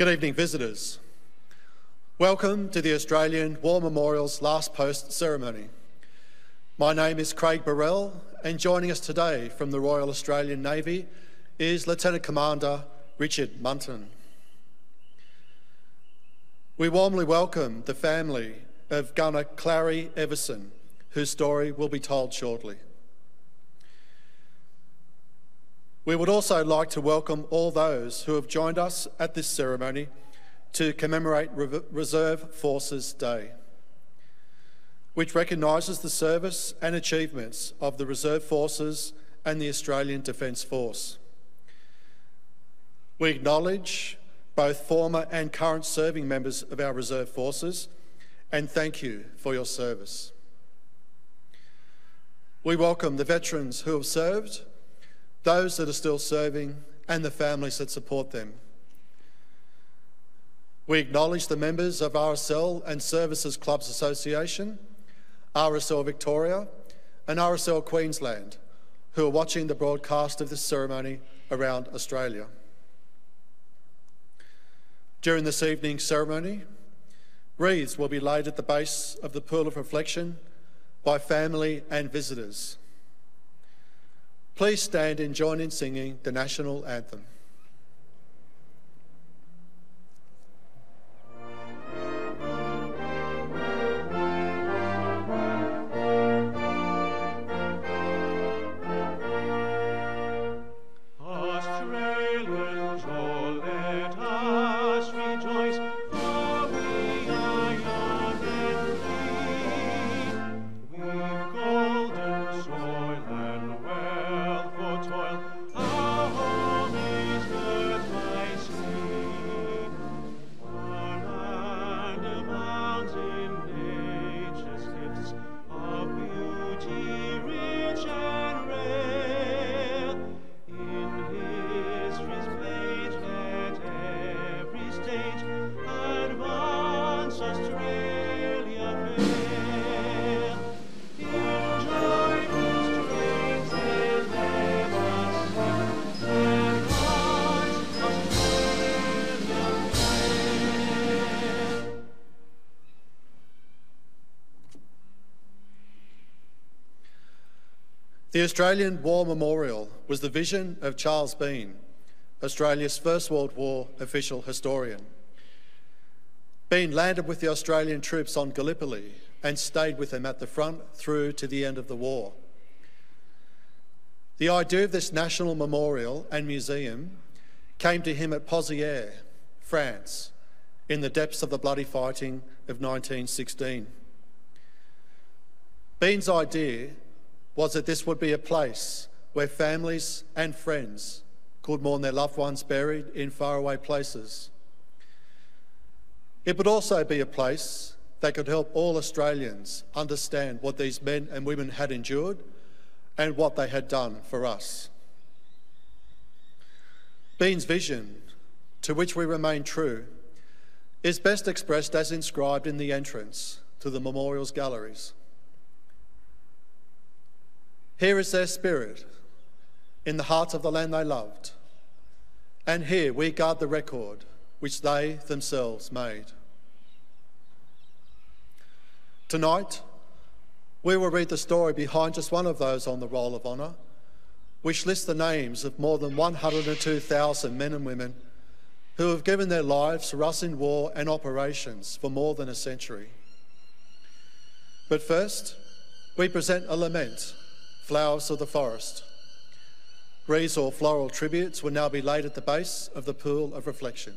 Good evening, visitors. Welcome to the Australian War Memorial's Last Post ceremony. My name is Craig Burrell, and joining us today from the Royal Australian Navy is Lieutenant Commander Richard Munton. We warmly welcome the family of Gunner Clary Everson, whose story will be told shortly. We would also like to welcome all those who have joined us at this ceremony to commemorate Reserve Forces Day, which recognises the service and achievements of the Reserve Forces and the Australian Defence Force. We acknowledge both former and current serving members of our Reserve Forces and thank you for your service. We welcome the veterans who have served, those that are still serving, and the families that support them. We acknowledge the members of RSL and Services Clubs Association, RSL Victoria and RSL Queensland, who are watching the broadcast of this ceremony around Australia. During this evening's ceremony, wreaths will be laid at the base of the Pool of Reflection by family and visitors. Please stand and join in singing the National Anthem. The Australian War Memorial was the vision of Charles Bean, Australia's First World War official historian. Bean landed with the Australian troops on Gallipoli and stayed with them at the front through to the end of the war. The idea of this national memorial and museum came to him at Pozières, France, in the depths of the bloody fighting of 1916. Bean's idea was that this would be a place where families and friends could mourn their loved ones buried in faraway places. It would also be a place that could help all Australians understand what these men and women had endured and what they had done for us. Bean's vision, to which we remain true, is best expressed as inscribed in the entrance to the memorial's galleries. Here is their spirit, in the heart of the land they loved, and here we guard the record which they themselves made. Tonight, we will read the story behind just one of those on the Roll of Honour, which lists the names of more than 102,000 men and women who have given their lives for us in war and operations for more than a century. But first, we present a lament, Flowers of the Forest. Wreaths or floral tributes will now be laid at the base of the Pool of Reflection.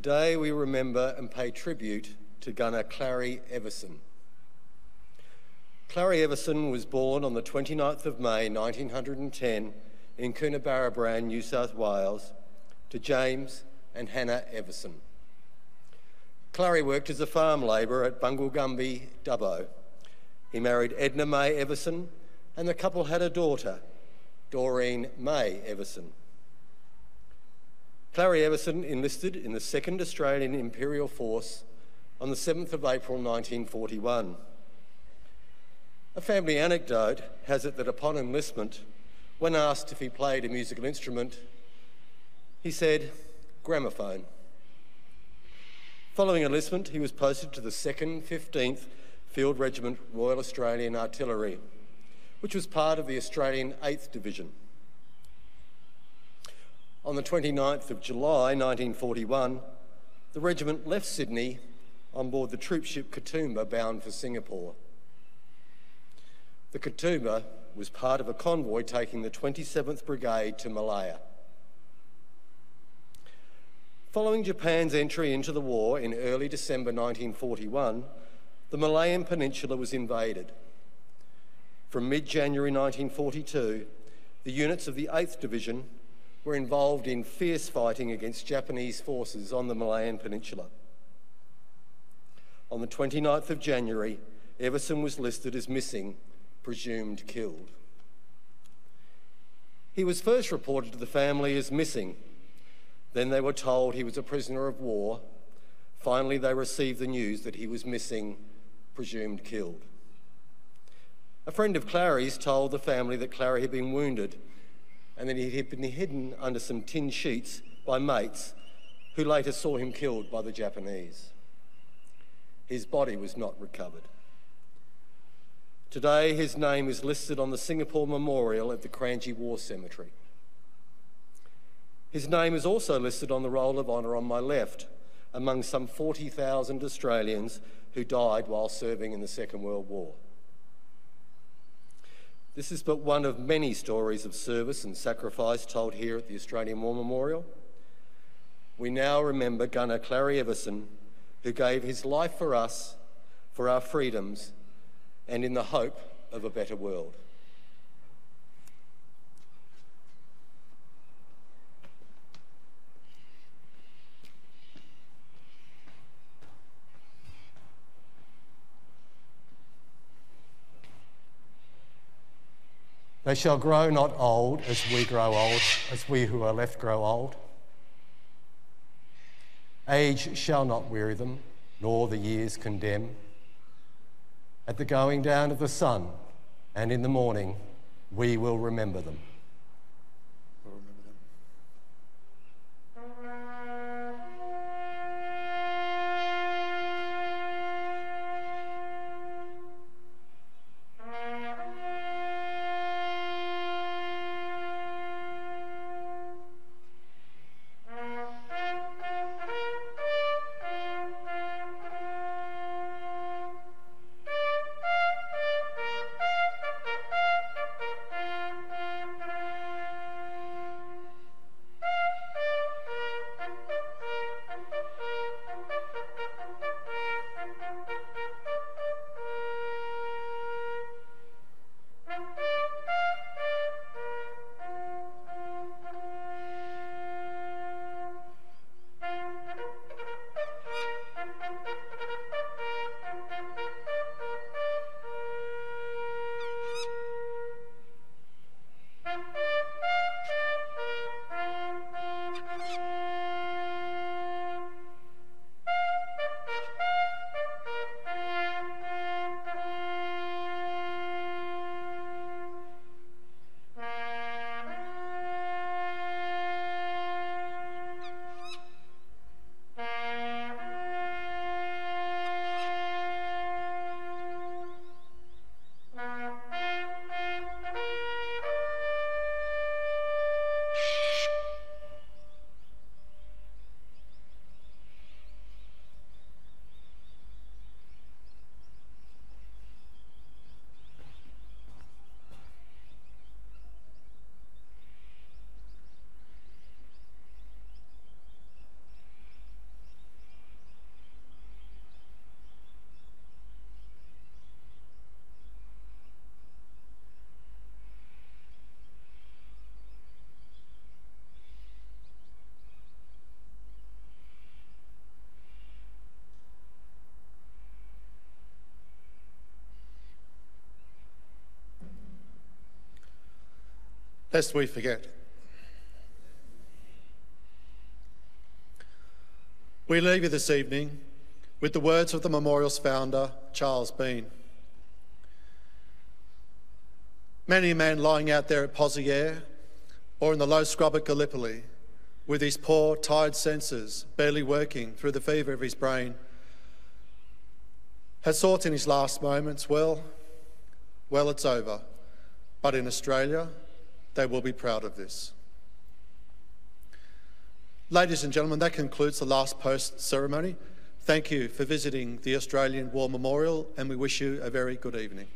Today we remember and pay tribute to gunner Clary Everson. Clary Everson was born on the 29th of May 1910 in Coonabarabran, New South Wales, to James and Hannah Everson. Clary worked as a farm labourer at Bungalgumbi, Dubbo. He married Edna May Everson, and the couple had a daughter, Doreen May Everson. Clary Everson enlisted in the 2nd Australian Imperial Force on the 7th of April 1941. A family anecdote has it that upon enlistment, when asked if he played a musical instrument, he said, "Gramophone." Following enlistment, he was posted to the 2nd 15th Field Regiment Royal Australian Artillery, which was part of the Australian 8th Division. On the 29th of July 1941, the regiment left Sydney on board the troop ship Katoomba bound for Singapore. The Katoomba was part of a convoy taking the 27th Brigade to Malaya. Following Japan's entry into the war in early December 1941, the Malayan Peninsula was invaded. From mid-January 1942, the units of the 8th Division were involved in fierce fighting against Japanese forces on the Malayan Peninsula. On the 29th of January, Everson was listed as missing, presumed killed. He was first reported to the family as missing. Then they were told he was a prisoner of war. Finally, they received the news that he was missing, presumed killed. A friend of Clary's told the family that Clary had been wounded and that he had been hidden under some tin sheets by mates who later saw him killed by the Japanese. His body was not recovered. Today, his name is listed on the Singapore Memorial at the Kranji War Cemetery. His name is also listed on the Roll of Honour on my left, among some 40,000 Australians who died while serving in the Second World War. This is but one of many stories of service and sacrifice told here at the Australian War Memorial. We now remember gunner Clary Everson, who gave his life for us, for our freedoms, and in the hope of a better world. They shall grow not old as we grow old, as we who are left grow old. Age shall not weary them, nor the years condemn. At the going down of the sun and in the morning, we will remember them. lest we forget. We leave you this evening with the words of the memorial's founder, Charles Bean. Many a man lying out there at Pozieres or in the low scrub at Gallipoli, with his poor, tired senses barely working through the fever of his brain, has thought in his last moments, well, it's over. But in Australia, they will be proud of this. Ladies and gentlemen, that concludes the last post ceremony. Thank you for visiting the Australian War Memorial, and we wish you a very good evening.